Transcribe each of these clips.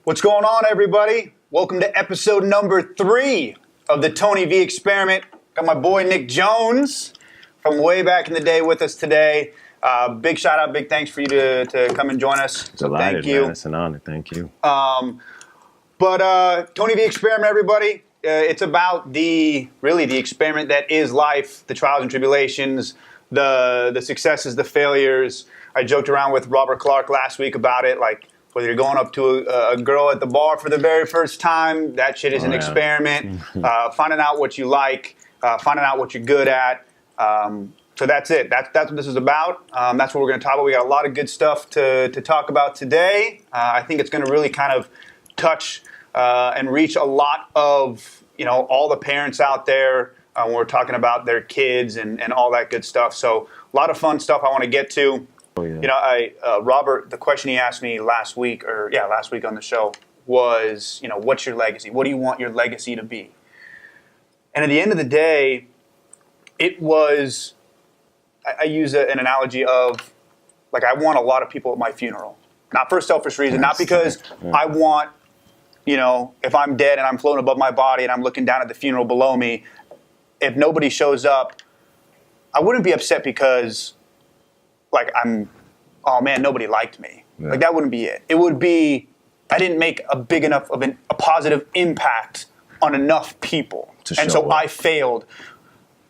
What's going on, everybody? Welcome to episode number 3 of the Tony V Experiment. Got my boy Nick Jones from way back in the day with us today. Big shout out, big thanks for you to come and join us. So thank you. Man, it's an honor. Thank you. But Tony V Experiment, everybody. It's about the experiment that is life, the trials and tribulations, the successes, the failures. I joked around with Robert Clark last week about it, like whether you're going up to a girl at the bar for the very first time, that shit is an experiment. Finding out what you like, finding out what you're good at. So that's it. That's what this is about. That's what we're going to talk about. We got a lot of good stuff to talk about today. I think it's going to really kind of touch and reach a lot of, all the parents out there when we're talking about their kids and all that good stuff. So a lot of fun stuff I want to get to. Oh, yeah. Robert, the question he asked me last week on the show was, what's your legacy? What do you want your legacy to be? And at the end of the day, it was, I use an analogy of, like, I want a lot of people at my funeral. Not for a selfish reason, not because I want, if I'm dead and I'm floating above my body and I'm looking down at the funeral below me, if nobody shows up, I wouldn't be upset because, like, oh man, nobody liked me. Yeah. Like, that wouldn't be it. It would be, I didn't make a big enough of a positive impact on enough people. And so I failed.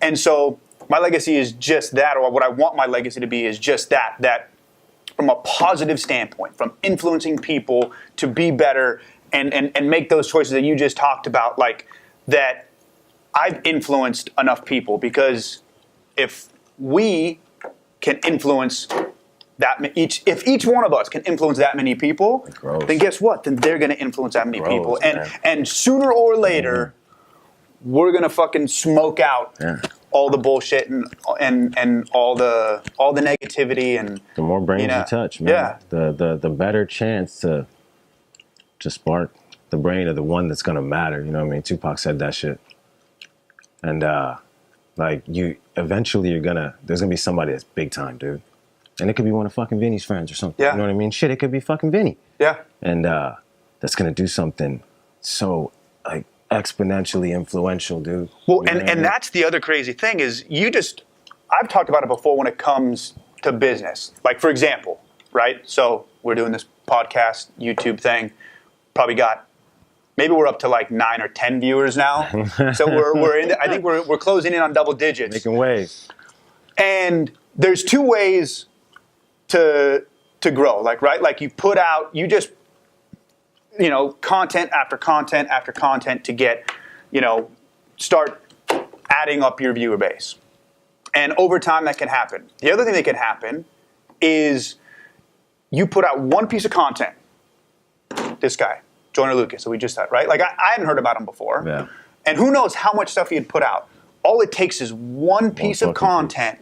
And so my legacy is just that, or what I want my legacy to be is just that from a positive standpoint, from influencing people to be better and make those choices that you just talked about, like that I've influenced enough people, because if we can influence if each one of us can influence that many people, then guess what? Then they're going to influence that many people. And sooner or later, we're going to fucking smoke out all the bullshit and all the negativity. And the more brains you touch, man, the better chance to spark the brain of the one that's going to matter. You know what I mean? Tupac said that shit. And eventually there's going to be somebody that's big time, dude. And it could be one of fucking Vinny's friends or something. Yeah. You know what I mean? Shit, it could be fucking Vinny. Yeah. And that's going to do something so, like, exponentially influential, dude. Well, and that's the other crazy thing is I've talked about it before when it comes to business. Like, for example, right? So we're doing this podcast, YouTube thing. Probably maybe we're up to like 9 or 10 viewers now. So I think we're closing in on double digits. Making waves. And there's 2 ways to grow, like, right? Like, you put out, content after content after content to get, start adding up your viewer base. And over time that can happen. The other thing that can happen is you put out one piece of content. This guy, Joyner Lucas, that we just had, right? Like, I hadn't heard about him before. Yeah. And who knows how much stuff he had put out. All it takes is one piece of content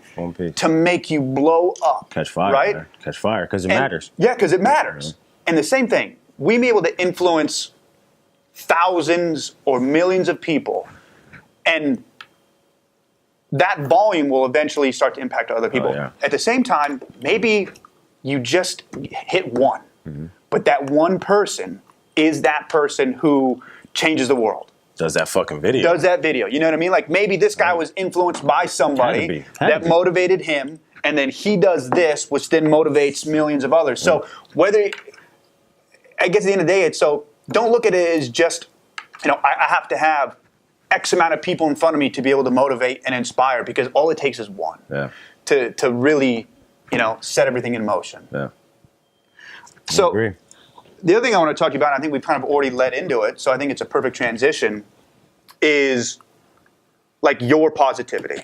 to make you blow up. Catch fire, right? Man. Catch fire, because it matters. Yeah, because it matters. And the same thing, we may be able to influence thousands or millions of people, and that volume will eventually start to impact other people. At the same time, maybe you just hit one, but that one person is that person who changes the world. Does that fucking video. You know what I mean? Like, maybe this guy was influenced by somebody that motivated him, and then he does this, which then motivates millions of others. So I guess at the end of the day, don't look at it as just, I have to have X amount of people in front of me to be able to motivate and inspire, because all it takes is one to really, set everything in motion. Yeah. So, I agree. The other thing I want to talk to you about, I think we've kind of already led into it, so I think it's a perfect transition, is like your positivity.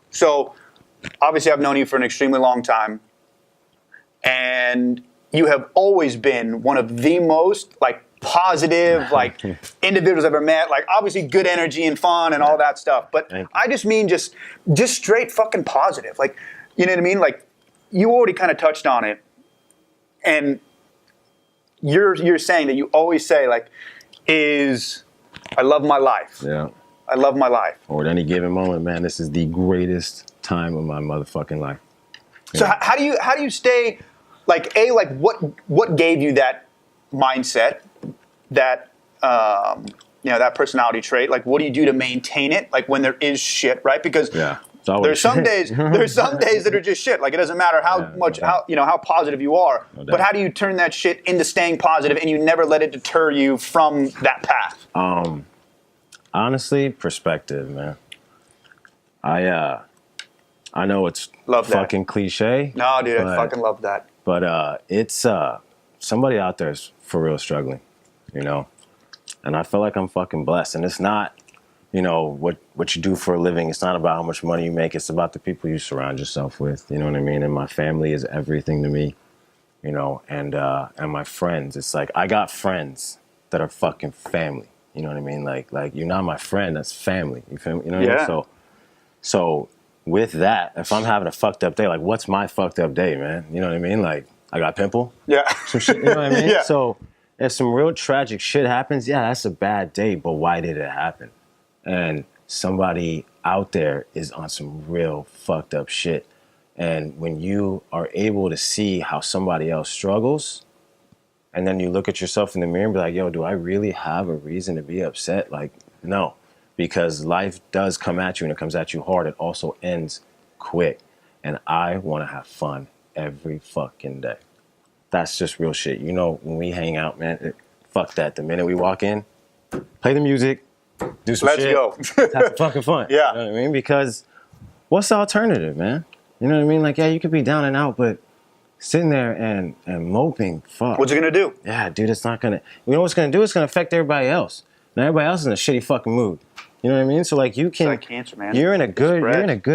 So obviously I've known you for an extremely long time, and you have always been one of the most like positive like individuals I've ever met. Like, obviously good energy and fun and all that stuff, but I just mean just straight fucking positive. Like, you know what I mean? Like, you already kind of touched on it, and you're saying that you always say, like, I love my life. Yeah. I love my life. Or at any given moment, man, this is the greatest time of my motherfucking life. Yeah. So how do you stay, like, what gave you that mindset? that that personality trait? Like, what do you do to maintain it? Like when there is shit, right? Because there's some days that are just shit. Like it doesn't matter how much how positive you are, but how do you turn that shit into staying positive and you never let it deter you from that path? Honestly, perspective, man. I know it's fucking cliche. No, dude, I fucking love that. But it's somebody out there is for real struggling, and I feel like I'm fucking blessed. And it's not, what you do for a living. It's not about how much money you make. It's about the people you surround yourself with. You know what I mean? And my family is everything to me, and my friends. It's like I got friends that are fucking family. You know what I mean? Like you're not my friend. That's family. You feel me? You know what I mean? So with that, if I'm having a fucked up day, like what's my fucked up day, man? You know what I mean? Like I got a pimple. Yeah. Some shit, you know what I mean? Yeah. So if some real tragic shit happens, that's a bad day, but why did it happen? And somebody out there is on some real fucked up shit. And when you are able to see how somebody else struggles, and then you look at yourself in the mirror and be like, yo, do I really have a reason to be upset? Like, no. Because life does come at you, and it comes at you hard. It also ends quick. And I want to have fun every fucking day. That's just real shit. When we hang out, man, fuck that. The minute we walk in, play the music, do some shit. Let's go. Have some fucking fun. Yeah. You know what I mean? Because what's the alternative, man? You know what I mean? Like, you could be down and out, but sitting there and moping, fuck. What's it going to do? Yeah, dude, it's not going to... You know what's going to do? It's going to affect everybody else. Now everybody else is in a shitty fucking mood. You know what I mean? So like you can... It's like cancer, man. You're in a good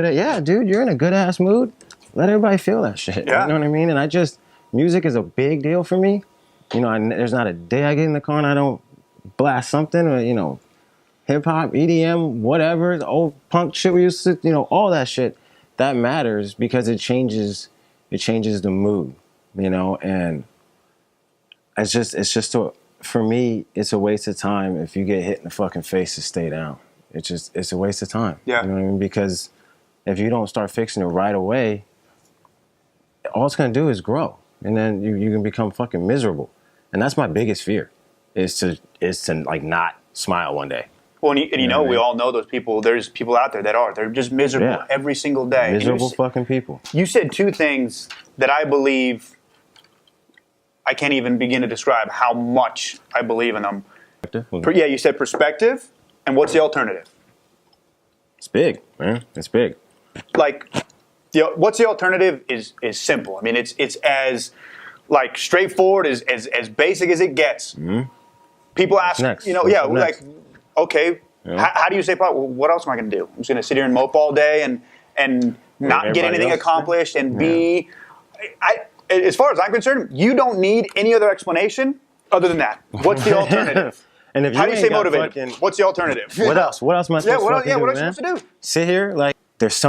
ass mood. Let everybody feel that shit. Yeah. You know what I mean? And music is a big deal for me. There's not a day I get in the car and I don't blast something or, hip hop, EDM, whatever, the old punk shit we used to, all that shit. That matters because it changes the mood, and for me, it's a waste of time if you get hit in the fucking face to stay down. It's a waste of time. Yeah. You know what I mean? Because if you don't start fixing it right away, all it's going to do is grow. And then you can become fucking miserable. And that's my biggest fear is to like not smile one day. Well, and we all know those people. There's people out there that they're just miserable every single day. Miserable fucking people. You said two things that I believe, I can't even begin to describe how much I believe in them. You said perspective, and what's the alternative? It's big, man. It's big. Like, what's the alternative is simple. I mean, it's as like straightforward as basic as it gets. Mm-hmm. People ask, like, okay, how do you say, well, what else am I going to do? I'm just going to sit here and mope all day and not get anything accomplished and be. As far as I'm concerned, you don't need any other explanation other than that. What's the alternative? And if how do you stay motivated? What's the alternative? What else? What else am I supposed to do? What else am I supposed to do? Sit here like there's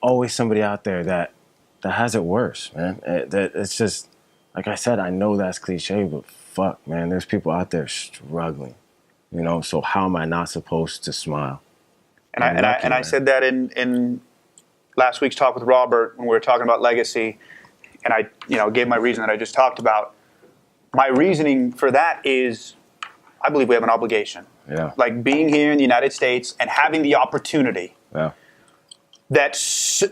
always somebody out there that has it worse, man. It's just like I said. I know that's cliche, but fuck, man. There's people out there struggling. So how am I not supposed to smile? And I said that in last week's talk with Robert when we were talking about legacy, and I gave my reason that I just talked about. My reasoning for that is, I believe we have an obligation. Yeah. Like being here in the United States and having the opportunity. Yeah. That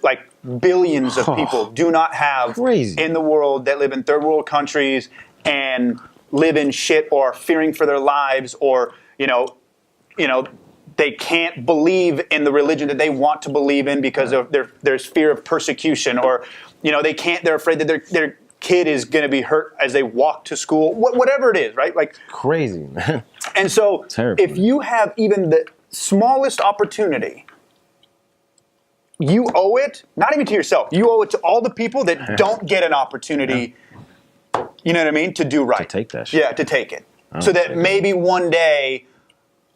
like billions of people do not have in the world that live in third world countries and live in shit or are fearing for their lives or they can't believe in the religion that they want to believe in because of there's fear of persecution or they're afraid that their kid is going to be hurt as they walk to school, whatever it is, right? Like crazy, man. And so if you have even the smallest opportunity, you owe it, not even to yourself, you owe it to all the people that don't get an opportunity, you know what I mean, to do right. To take that shit. Yeah, to take it. So that maybe one day,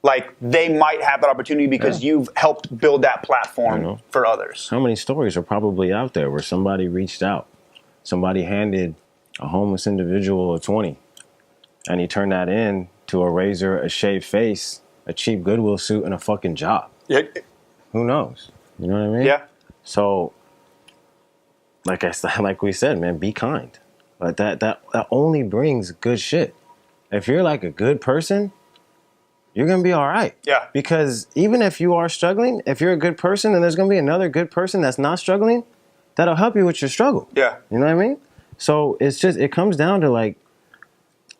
like, they might have that opportunity because you've helped build that platform for others. How many stories are probably out there where somebody reached out? Somebody handed a homeless individual a 20, and he turned that in to a razor, a shaved face, a cheap Goodwill suit, and a fucking job. Yeah. Who knows? You know what I mean? Yeah. So, like we said, man, be kind. Like that only brings good shit. if you're like a good person, you're going to be all right. Yeah. Because even if you are struggling, if you're a good person, then there's going to be another good person that's not struggling that'll help you with your struggle. Yeah. You know what I mean? So it's just, it comes down to like,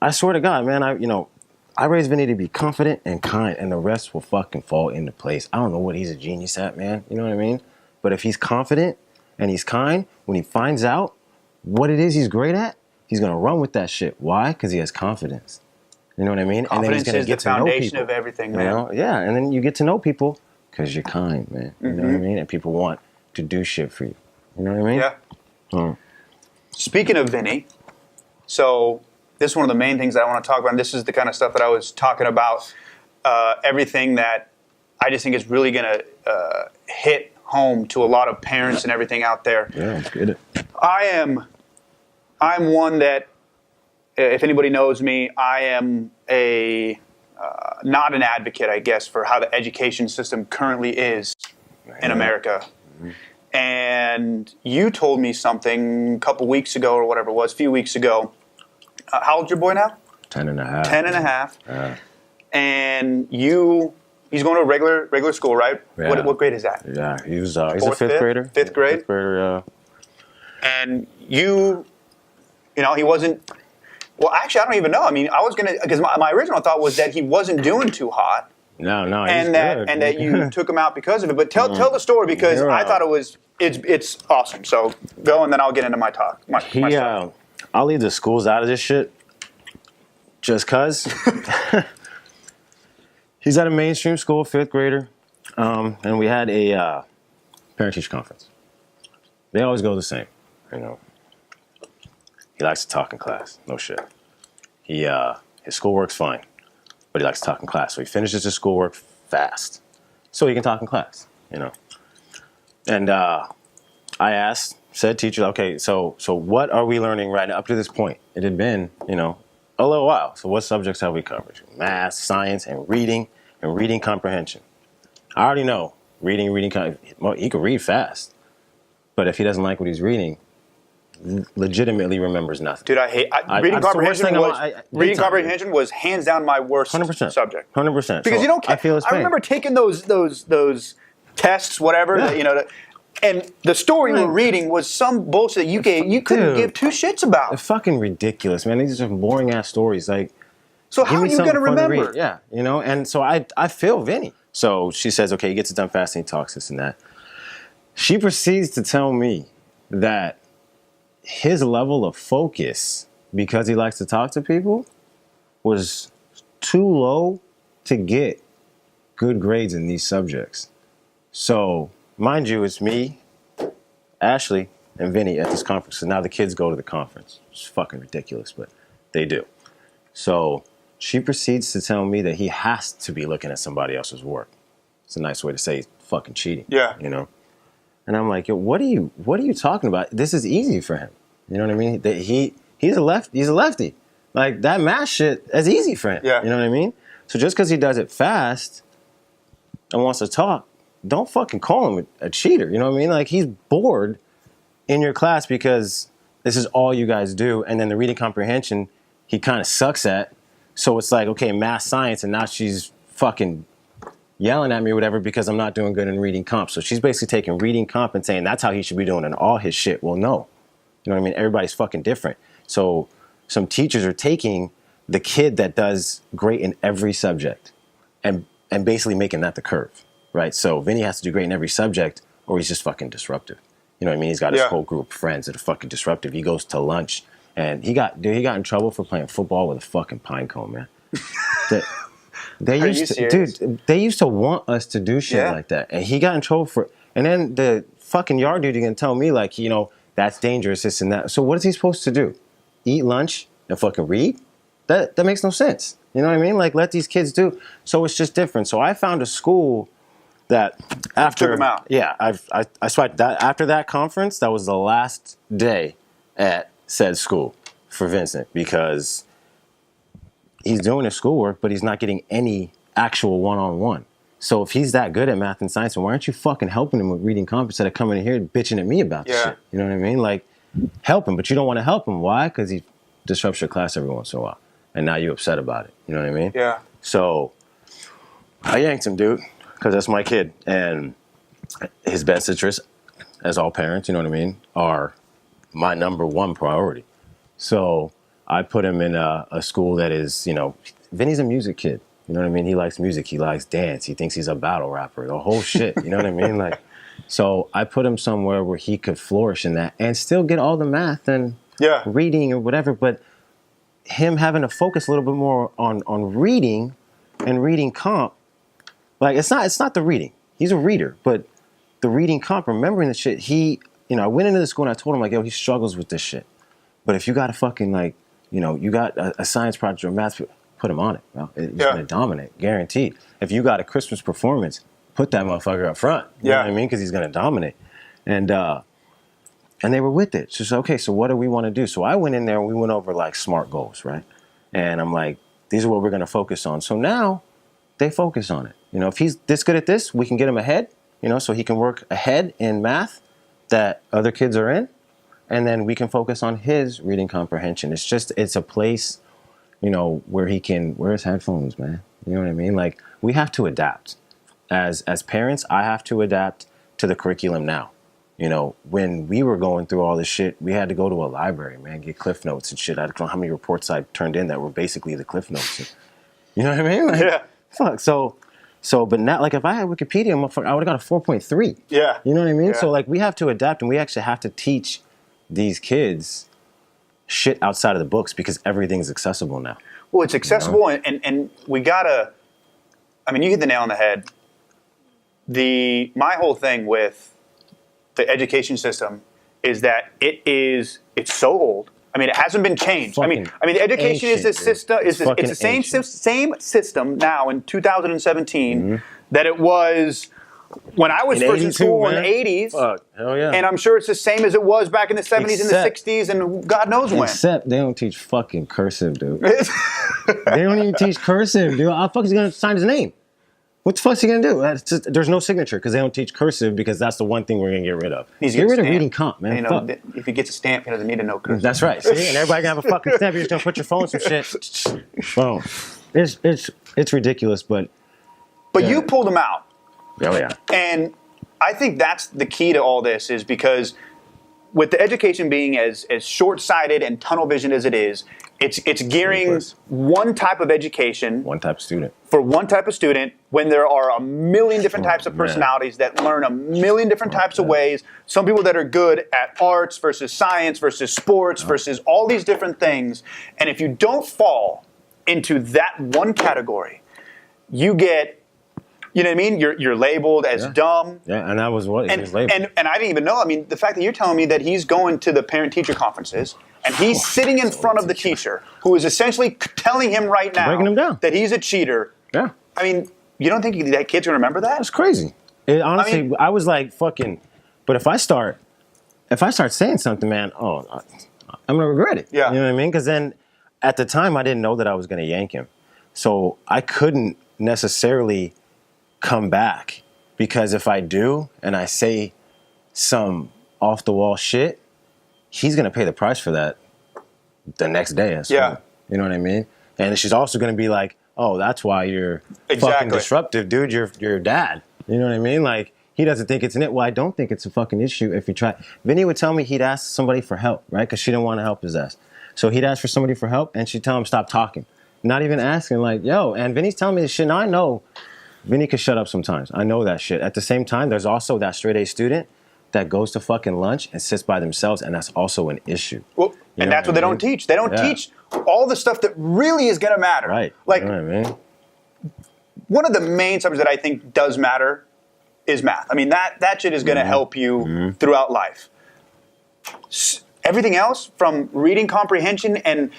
I swear to God, man, I raised Vinny to be confident and kind, and the rest will fucking fall into place. I don't know what he's a genius at, man. You know what I mean? But if he's confident and he's kind, when he finds out what it is he's great at, he's going to run with that shit. Why? Because he has confidence. You know what I mean? Confidence and then he's gonna is get the to know foundation people, of everything, man. You know? Yeah, and then you get to know people because you're kind, man. You know what I mean? And people want to do shit for you. You know what I mean? Yeah. Speaking of Vinny, so this is one of the main things that I want to talk about, and this is the kind of stuff that I was talking about, everything that I just think is really going to hit home to a lot of parents and everything out there. Yeah, let's get it. I'm one that, if anybody knows me, I am not an advocate, I guess, for how the education system currently is in America. And you told me something a couple weeks ago or whatever it was, a few weeks ago. How old's your boy now? 10 and a half. 10 and a half. And he's going to a regular school, right? Yeah. What grade is that? Yeah, he's a Fourth, fifth grader. Fifth grade? Fifth grader, And you know, he wasn't, well, actually, I don't even know. I mean, I was going to, because my original thought was that he wasn't doing too hot. No, he's and good. that you took him out because of it. But tell the story, because I thought it's awesome. So go, and then I'll get into my talk. My stuff. I'll leave the schools out of this shit just cause. He's at a mainstream school, fifth grader, and we had a parent-teacher conference. They always go the same, you know. He likes to talk in class, no shit. His schoolwork's fine, but he likes to talk in class. So he finishes his schoolwork fast, so he can talk in class, you know. And I asked said teacher, okay, so what are we learning right now up to this point? It had been, you know, a little while. So what subjects have we covered? Math, science, and reading comprehension. I already know reading, he could read fast, but if he doesn't like what he's reading, legitimately remembers nothing. Dude, I hate reading comprehension. Reading comprehension was hands down my worst 100%, subject. 100%. Because so you don't. I feel his pain. I remember taking those tests, whatever. Yeah. That, you know, and the story we were reading was some bullshit you couldn't give two shits about. They're fucking ridiculous, man. These are some boring ass stories. Like, so how are you gonna remember? Yeah, you know. And so I feel Vinny. So she says, okay, he gets it done fast and he talks this and that. She proceeds to tell me that his level of focus, because he likes to talk to people, was too low to get good grades in these subjects. So, mind you, it's me, Ashley, and Vinny at this conference. So now the kids go to the conference. It's fucking ridiculous, but they do. So she proceeds to tell me that he has to be looking at somebody else's work. It's a nice way to say fucking cheating. Yeah. You know? And I'm like, yo, what are you talking about? This is easy for him. You know what I mean? He's a lefty. Like, that math shit is easy for him. Yeah. You know what I mean? So just because he does it fast and wants to talk, don't fucking call him a cheater. You know what I mean? Like, he's bored in your class because this is all you guys do. And then the reading comprehension, he kind of sucks at. So it's like, okay, math, science, and now she's fucking yelling at me or whatever because I'm not doing good in reading comp. So she's basically taking reading comp and saying that's how he should be doing in all his shit. Well, no. You know what I mean? Everybody's fucking different. So some teachers are taking the kid that does great in every subject and basically making that the curve, right? So Vinny has to do great in every subject or he's just fucking disruptive. You know what I mean? He's got his whole group of friends that are fucking disruptive. He goes to lunch and he got in trouble for playing football with a fucking pine cone, man. They used to want us to do shit like that. And he got in trouble for it. And then the fucking yard dude can tell me, like, you know, that's dangerous, this and that. So what is he supposed to do? Eat lunch and fucking read? That makes no sense. You know what I mean? Like, let these kids do. So it's just different. So I found a school that after... Took him out. Yeah, I swiped that. After that conference, that was the last day at said school for Vincent because he's doing his schoolwork, but he's not getting any actual one-on-one. So if he's that good at math and science, then why aren't you fucking helping him with reading comp instead of coming in here and bitching at me about this shit? You know what I mean? Like, help him, but you don't want to help him. Why? Because he disrupts your class every once in a while. and now you're upset about it. You know what I mean? Yeah. So I yanked him, dude, because that's my kid. And his best interests, as all parents, you know what I mean, are my number one priority. So I put him in a school that is, you know, Vinny's a music kid. You know what I mean? He likes music. He likes dance. He thinks he's a battle rapper. The whole shit. You know what I mean? Like, so I put him somewhere where he could flourish in that and still get all the math and reading or whatever. But him having to focus a little bit more on reading and reading comp, like it's not the reading. He's a reader, but the reading comp, remembering the shit. He, you know, I went into the school and I told him like, yo, he struggles with this shit. But if you got a fucking like, you know, you got a science project or math, put him on it, bro. He's gonna dominate, guaranteed. If you got a Christmas performance, put that motherfucker up front. You know what I mean? Because he's gonna dominate. And they were with it. So okay, so what do we want to do? So I went in there and we went over like SMART goals, right? And I'm like, these are what we're gonna focus on. So now they focus on it. You know, if he's this good at this, we can get him ahead, you know, so he can work ahead in math that other kids are in. And then we can focus on his reading comprehension. It's a place, you know, where he can wear his headphones, man. You know what I mean? Like, we have to adapt. As parents, I have to adapt to the curriculum now. You know, when we were going through all this shit, we had to go to a library, man, get Cliff Notes and shit. I don't know how many reports I turned in that were basically the Cliff Notes. You know what I mean? Like, fuck. So, but now, like, if I had Wikipedia, I would have got a 4.3. Yeah. You know what I mean? Yeah. So, like, we have to adapt, and we actually have to teach these kids shit outside of the books because everything's accessible now. Well, it's accessible, you know? and we gotta. I mean, you hit the nail on the head. My whole thing with the education system is that it's so old. I mean, it hasn't been changed. I mean, the education is this system. It's the same system now in 2017 that it was when I was first in school in the 80s. Fuck, hell yeah. And I'm sure it's the same as it was back in the 70s and the 60s and God knows when. Except they don't teach fucking cursive, dude. They don't even teach cursive, dude. How the fuck is he going to sign his name? What the fuck is he going to do? There's no signature because they don't teach cursive because that's the one thing we're going to get rid of. Get rid of reading comp, man. You know, if he gets a stamp, he doesn't need to know cursive. That's right. See? And everybody can have a fucking stamp. You're just going to put your phone in some shit. Boom. It's ridiculous, but... But you pulled him out. Oh, yeah. And I think that's the key to all this is because with the education being as short-sighted and tunnel vision as it is, it's gearing one type of education. One type of student. For one type of student when there are a million different types of personalities that learn a million different types of ways. Some people that are good at arts versus science versus sports versus all these different things. And if you don't fall into that one category, you get... You know what I mean? You're labeled as dumb. Yeah, and that was what he was labeled. And I didn't even know. I mean, the fact that you're telling me that he's going to the parent-teacher conferences and he's sitting in front of the teacher who is essentially telling him right now breaking him down. That he's a cheater. Yeah. I mean, you don't think that kid's going to remember that? That's crazy. Honestly, I was like, fucking... But if I start saying something, man, I'm going to regret it. Yeah. You know what I mean? Because then, at the time, I didn't know that I was going to yank him. So I couldn't necessarily... come back, because if I do and I say some off the wall shit, he's gonna pay the price for that the next day. You know what I mean? And she's also gonna be like, "Oh, that's why you're fucking disruptive, dude. You're your dad." You know what I mean? Like, he doesn't think it's an it. Well, I don't think it's a fucking issue if you try. Vinny would tell me he'd ask somebody for help, right? Because she didn't want to help his ass. So he'd ask for somebody for help, and she'd tell him stop talking, not even asking. Like, yo, and Vinny's telling me this shit. Now I know. Vinny can shut up sometimes. I know that shit. At the same time, there's also that straight A student that goes to fucking lunch and sits by themselves, and that's also an issue. Well, and that's what they don't teach. They don't teach all the stuff that really is going to matter. Right. Like, you know what I mean? One of the main subjects that I think does matter is math. I mean, that shit is going to help you throughout life. Everything else, from reading comprehension and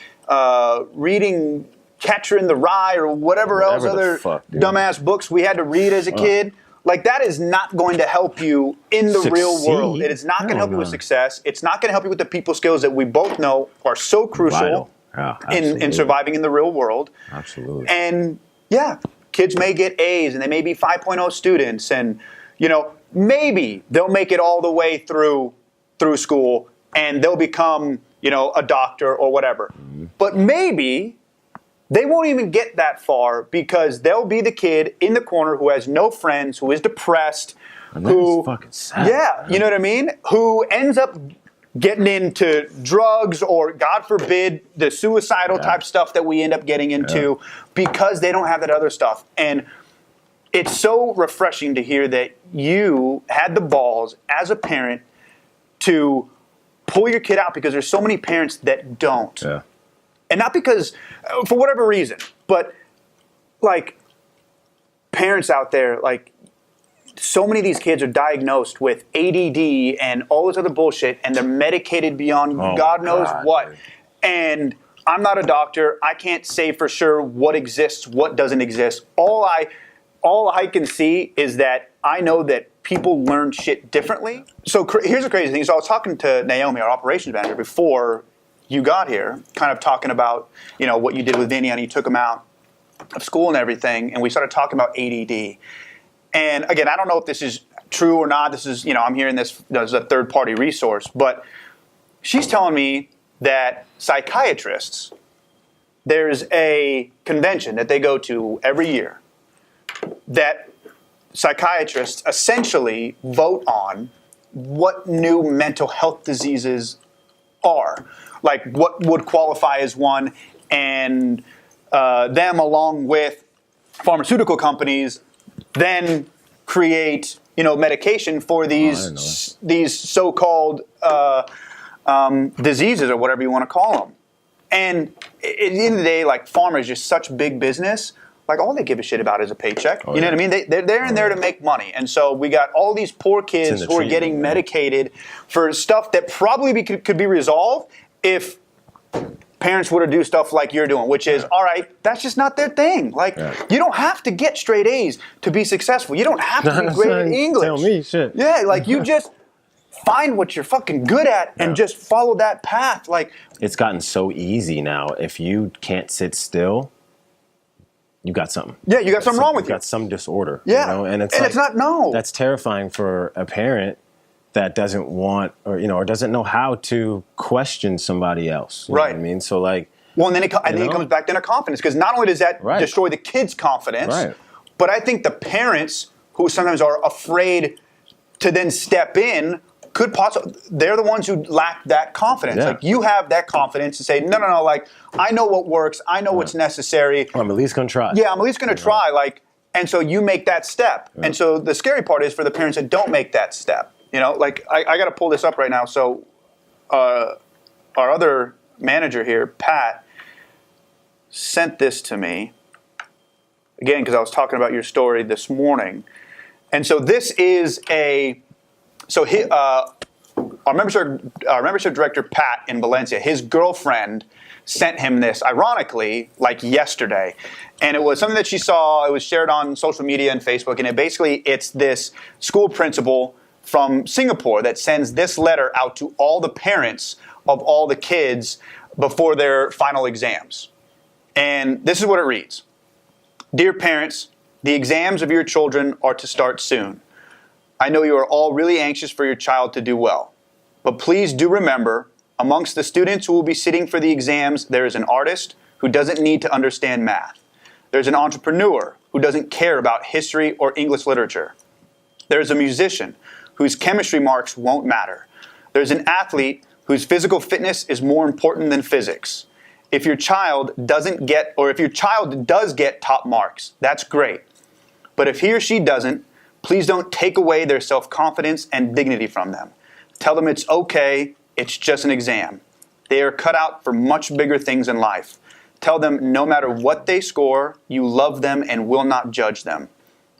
reading... Catcher in the Rye or whatever else other dumbass books we had to read as a kid. Like, that is not going to help you in the real world. It is not going to help you with success. It's not going to help you with the people skills that we both know are so crucial in surviving in the real world. Absolutely. And yeah, kids may get A's and they may be 5.0 students, and you know, maybe they'll make it all the way through school and they'll become, you know, a doctor or whatever. But maybe They won't even get that far because they'll be the kid in the corner who has no friends, who is depressed, who fucking sad. Yeah, man. You know what I mean? Who ends up getting into drugs or, God forbid, the suicidal type stuff that we end up getting into because they don't have that other stuff. And it's so refreshing to hear that you had the balls as a parent to pull your kid out, because there's so many parents that don't. Yeah. And not because, for whatever reason, but like parents out there, like so many of these kids are diagnosed with ADD and all this other bullshit, and they're medicated beyond God knows what. Dude. And I'm not a doctor. I can't say for sure what exists, what doesn't exist. All I can see is that I know that people learn shit differently. So here's the crazy thing. So I was talking to Naomi, our operations manager, before you got here, kind of talking about, you know, what you did with Vinny, and you took him out of school and everything, and we started talking about ADD. And again, I don't know if this is true or not. This is, you know, I'm hearing this as a third-party resource, but she's telling me that psychiatrists, there's a convention that they go to every year that psychiatrists essentially vote on what new mental health diseases are. Like what would qualify as one, and them along with pharmaceutical companies then create, you know, medication for these so-called diseases or whatever you want to call them. And at the end of the day, like pharma is just such big business. Like all they give a shit about is a paycheck. You know what I mean? They're in there to make money. And so we got all these poor kids who are getting medicated for stuff that probably could be resolved if parents were to do stuff like you're doing, which is, all right, that's just not their thing. Like, you don't have to get straight A's to be successful. You don't have to be great at English. Tell me shit. Yeah, like you just find what you're fucking good at and just follow that path. Like, it's gotten so easy now. If you can't sit still, you got something. Yeah, you got something wrong with you. You got some disorder. Yeah, you know? And it's not, that's terrifying for a parent that doesn't want, or you know, or doesn't know how to question somebody else. You know what I mean? So like, well, and then it comes back to confidence, because not only does that destroy the kid's confidence, but I think the parents who sometimes are afraid to then step in could possibly, they're the ones who lack that confidence. Like you have that confidence to say, no, like I know what works, I know what's necessary. I'm at least gonna try. Yeah, I'm at least gonna try. Like, and so you make that step. And so the scary part is for the parents that don't make that step. You know, like I got to pull this up right now. So our other manager here, Pat, sent this to me, again, because I was talking about your story this morning. And so this is our membership director, Pat, in Valencia, his girlfriend sent him this, ironically, like yesterday. And it was something that she saw. It was shared on social media and Facebook. And it's this school principal from Singapore that sends this letter out to all the parents of all the kids before their final exams. And this is what it reads. Dear parents, the exams of your children are to start soon. I know you are all really anxious for your child to do well. But please do remember, amongst the students who will be sitting for the exams, there is an artist who doesn't need to understand math. There's an entrepreneur who doesn't care about history or English literature. There's a musician whose chemistry marks won't matter. There's an athlete whose physical fitness is more important than physics. If your child does get top marks, that's great. But if he or she doesn't, please don't take away their self-confidence and dignity from them. Tell them it's okay, it's just an exam. They are cut out for much bigger things in life. Tell them no matter what they score, you love them and will not judge them.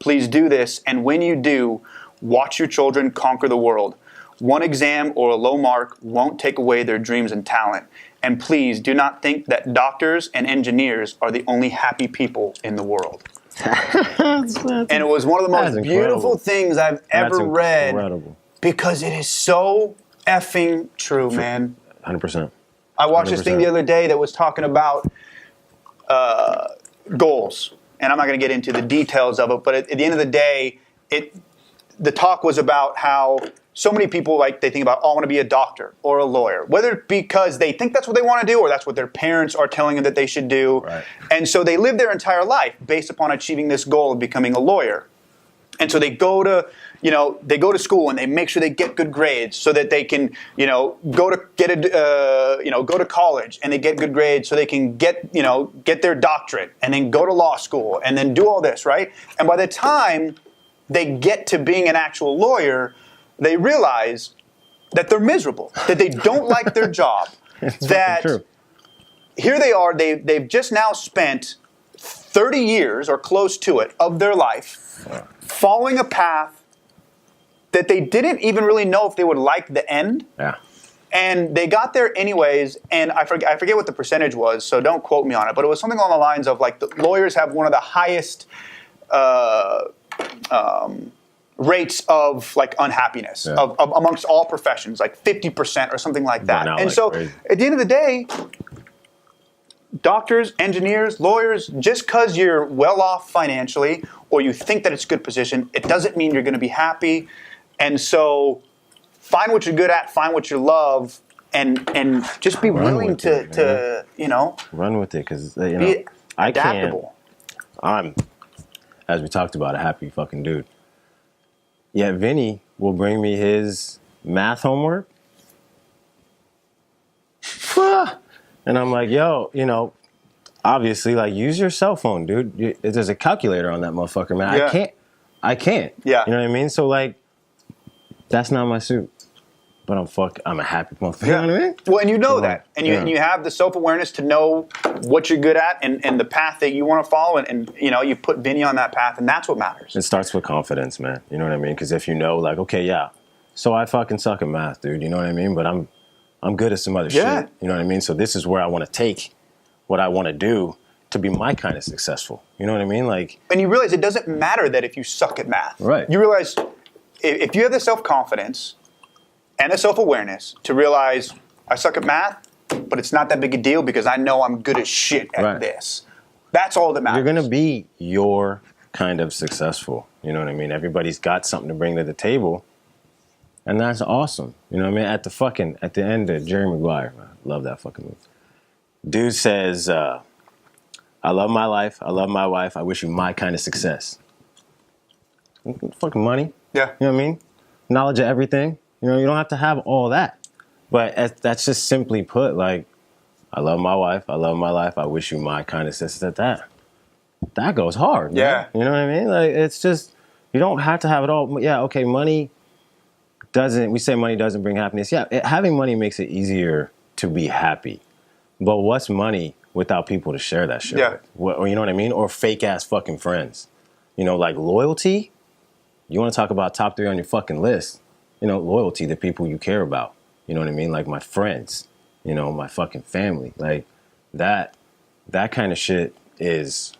Please do this, and when you do, watch your children conquer the world. One exam or a low mark won't take away their dreams and talent. And please do not think that doctors and engineers are the only happy people in the world. And it was one of the most beautiful things I've ever read, because it is so effing true, man. 100%. I watched this thing the other day that was talking about goals. And I'm not going to get into the details of it, but at the end of the day, the talk was about how so many people, like, they think about, oh, I want to be a doctor or a lawyer, whether because they think that's what they want to do or that's what their parents are telling them that they should do. Right. And so they live their entire life based upon achieving this goal of becoming a lawyer. And so they go to school and they make sure they get good grades so that they can, go to college and they get good grades so they can get their doctorate and then go to law school and then do all this, right? And by the time they get to being an actual lawyer, they realize that they're miserable, that they don't like their job, that true. Here they are, they've just now spent 30 years or close to it of their life following a path that they didn't even really know if they would like the end. Yeah. And they got there anyways, and I forget what the percentage was, so don't quote me on it, but it was something along the lines of, like, the lawyers have one of the highest rates of, like, unhappiness of amongst all professions, like 50% or something like that. And so at the end of the day, doctors, engineers, lawyers, just because you're well off financially or you think that it's a good position, it doesn't mean you're going to be happy. And so find what you're good at, find what you love, and just be willing to run with it, because be adaptable. I'm, as we talked about, a happy fucking dude. Yet Vinny will bring me his math homework. And I'm like, yo, obviously, like, use your cell phone, dude. There's a calculator on that motherfucker, man. Yeah. I can't. Yeah. You know what I mean? So, like, that's not my suit. But I'm a happy motherfucker. Yeah. You know what I mean? Well, and you know So, that. And you have the self-awareness to know what you're good at and the path that you want to follow. And you put Vinny on that path, and that's what matters. It starts with confidence, man. You know what I mean? Because if like, okay, yeah, so I fucking suck at math, dude. You know what I mean? But I'm good at some other shit. You know what I mean? So this is where I want to take what I want to do to be my kind of successful. You know what I mean? Like, and you realize it doesn't matter that if you suck at math. Right. You realize if you have the self-confidence and the self-awareness to realize I suck at math, but it's not that big a deal because I know I'm good as shit at this. That's all that matters. You're going to be your kind of successful. You know what I mean? Everybody's got something to bring to the table. And that's awesome. You know what I mean? At the end of Jerry Maguire, man, love that fucking movie. Dude says, I love my life. I love my wife. I wish you my kind of success. Fucking money. Yeah. You know what I mean? Knowledge of everything. You don't have to have all that. But that's just simply put, like, I love my wife. I love my life. I wish you my kind of success. That goes hard. Man. Yeah. You know what I mean? Like, it's just, you don't have to have it all. Yeah, okay, we say money doesn't bring happiness. Yeah, having money makes it easier to be happy. But what's money without people to share that shit with? Or you know what I mean? Or fake-ass fucking friends. Like loyalty, you want to talk about top 3 on your fucking list. Loyalty to people you care about. You know what I mean? Like my friends, my fucking family. Like that kind of shit is,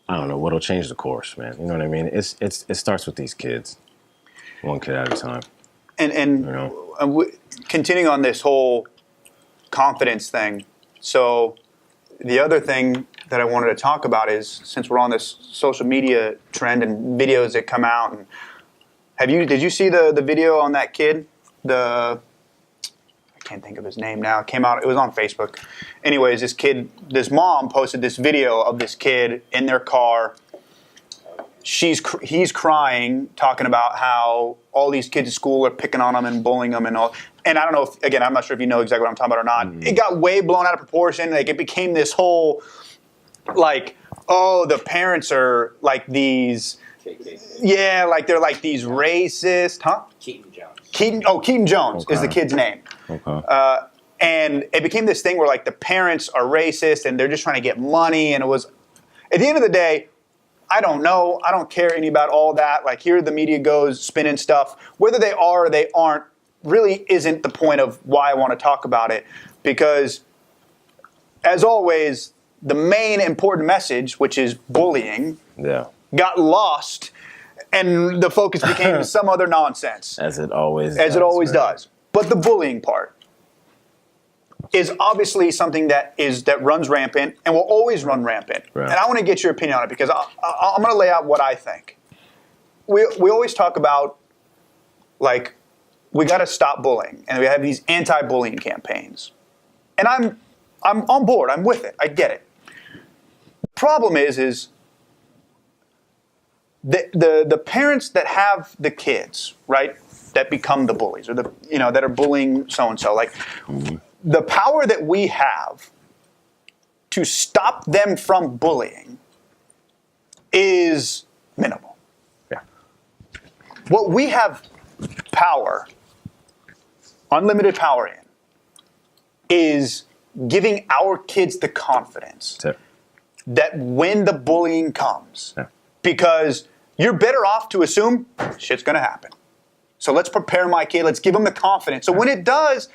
I don't know, what'll change the course, man. You know what I mean? It starts with these kids. One kid at a time. And continuing on this whole confidence thing. So the other thing that I wanted to talk about is, since we're on this social media trend and videos that come out, and did you see the video on that kid? I can't think of his name now. It came out, it was on Facebook. Anyways, this mom posted this video of this kid in their car. He's crying, talking about how all these kids at school are picking on him and bullying him and all. And I don't know if, again, I'm not sure if you know exactly what I'm talking about or not. Mm-hmm. It got way blown out of proportion. Like, it became this whole, like, oh, the parents are like these, yeah, like they're like these racist, huh? Keaton Jones. Keaton Jones is the kid's name. Okay. And it became this thing where, like, the parents are racist and they're just trying to get money. And it was, at the end of the day, I don't know. I don't care any about all that. Like, here the media goes spinning stuff. Whether they are or they aren't really isn't the point of why I want to talk about it. Because, as always, the main important message, which is bullying, got lost, and the focus became some other nonsense. As it always does. But the bullying part is obviously something that runs rampant and will always run rampant. Right. And I want to get your opinion on it, because I'm going to lay out what I think. We always talk about like, we got to stop bullying, and we have these anti-bullying campaigns. And I'm on board. I'm with it. I get it. The problem is the parents that have the kids, right, that become the bullies, or that are bullying so and so. Like, the power that we have to stop them from bullying is minimal. Yeah. What we have power, unlimited power in, is giving our kids the confidence that when the bullying comes, because you're better off to assume shit's going to happen. So let's prepare my kid. Let's give him the confidence. So when it does,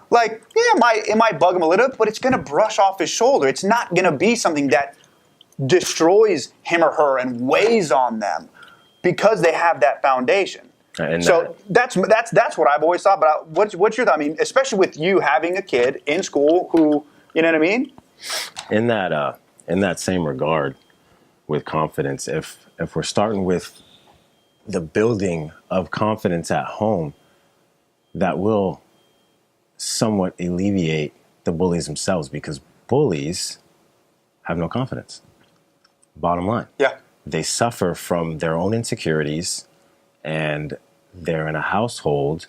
like, yeah, it might bug him a little bit, but it's going to brush off his shoulder. It's not going to be something that destroys him or her and weighs on them because they have that foundation. And so that's what I've always thought. But what's your thought? I mean, especially with you having a kid in school who, you know what I mean? In that same regard, with confidence, if we're starting with the building of confidence at home, that will somewhat alleviate the bullies themselves, because bullies have no confidence. Bottom line. Yeah. They suffer from their own insecurities, and they're in a household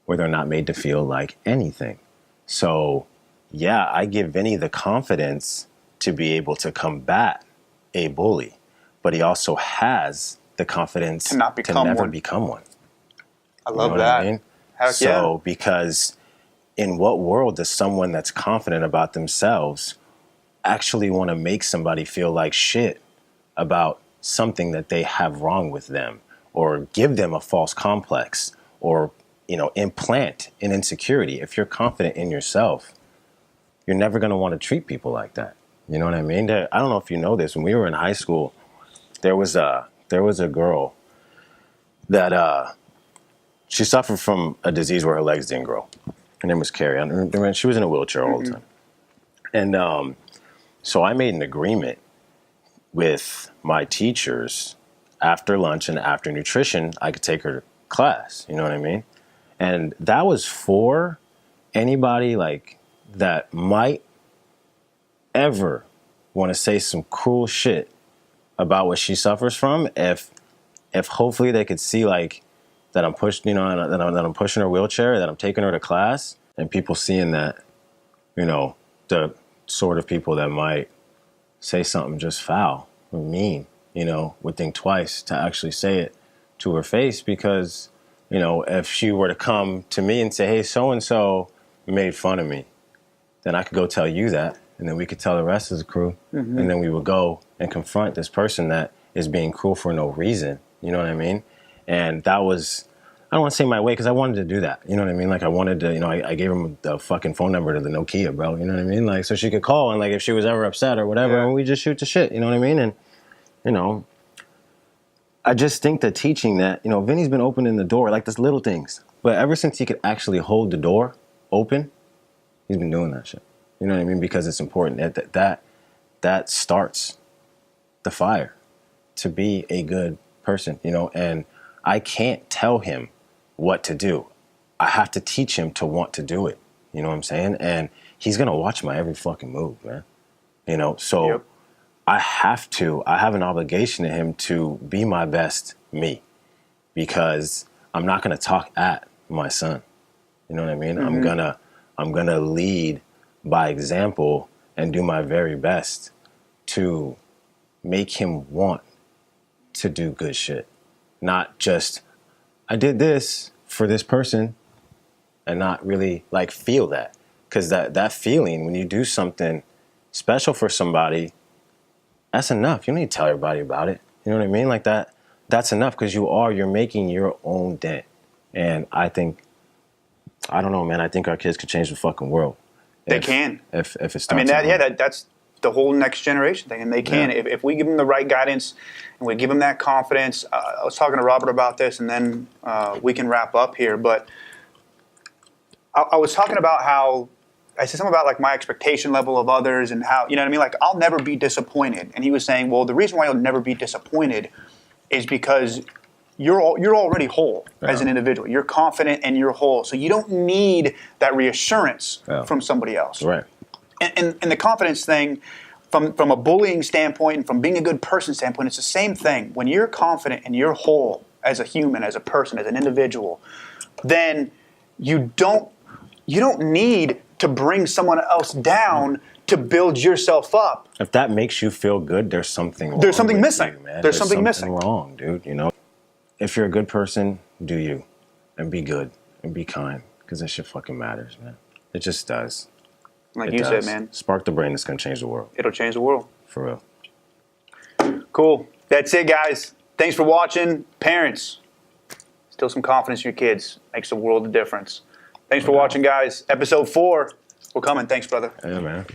where they're not made to feel like anything. So, yeah, I give Vinny the confidence to be able to combat a bully, but he also has the confidence to never become one. I love that. I mean? So, because in what world does someone that's confident about themselves actually want to make somebody feel like shit about something that they have wrong with them, or give them a false complex, or, implant an insecurity? If you're confident in yourself, you're never going to want to treat people like that. You know what I mean? I don't know if you know this. When we were in high school, there was a girl that she suffered from a disease where her legs didn't grow. Her name was Carrie. She was in a wheelchair all the time. And so I made an agreement with my teachers. After lunch and after nutrition, I could take her to class. You know what I mean? And that was for anybody like that might ever want to say some cruel shit about what she suffers from. If hopefully they could see like that I'm pushing, that I'm pushing her wheelchair, that I'm taking her to class, and people seeing that, the sort of people that might say something just foul or mean, would think twice to actually say it to her face. Because, if she were to come to me and say, hey, so-and-so made fun of me, then I could go tell you that, and then we could tell the rest of the crew, and then we would go and confront this person that is being cruel for no reason. You know what I mean? And that was, I don't want to say my way, because I wanted to do that. You know what I mean? Like, I wanted to, I gave him the fucking phone number to the Nokia, bro. You know what I mean? Like, so she could call, and like, if she was ever upset or whatever, and we just shoot the shit. You know what I mean? And, I just think that teaching that, Vinny's been opening the door, like, this little things. But ever since he could actually hold the door open, he's been doing that shit. You know what I mean? Because it's important. That starts the fire to be a good person, and I can't tell him what to do. I have to teach him to want to do it. You know what I'm saying? And he's going to watch my every fucking move, man. So yep. I have an obligation to him to be my best me, because I'm not going to talk at my son. You know what I mean? I'm going to lead by example and do my very best to make him want to do good shit. Not just, I did this for this person, and not really like feel that. Because that feeling, when you do something special for somebody, that's enough. You don't need to tell everybody about it. You know what I mean? Like that's enough, because you're making your own dent. And I don't know, man, I think our kids could change the fucking world. They can. If it starts. I mean, that's the whole next generation thing, and they can. Yeah. If we give them the right guidance and we give them that confidence. I was talking to Robert about this, and then we can wrap up here. But I was talking about how I said something about like my expectation level of others, and how, you know what I mean? Like, I'll never be disappointed. And he was saying, well, the reason why you'll never be disappointed is because you're already whole as an individual. You're confident and you're whole. So you don't need that reassurance from somebody else. Right. And the confidence thing, from a bullying standpoint and from being a good person standpoint, it's the same thing. When you're confident and you're whole as a human, as a person, as an individual, then you don't need to bring someone else down to build yourself up. If that makes you feel good, there's something wrong. There's something missing. You, man. There's something missing. Wrong, dude. You know, if you're a good person, do you, and be good and be kind, because that shit fucking matters, man. It just does. Like you said, man. Spark the brain that's gonna change the world. It'll change the world. For real. Cool. That's it, guys. Thanks for watching. Parents, still some confidence in your kids. Makes a world of difference. Thanks for watching, guys. Episode 4. We're coming. Thanks, brother. Yeah, man.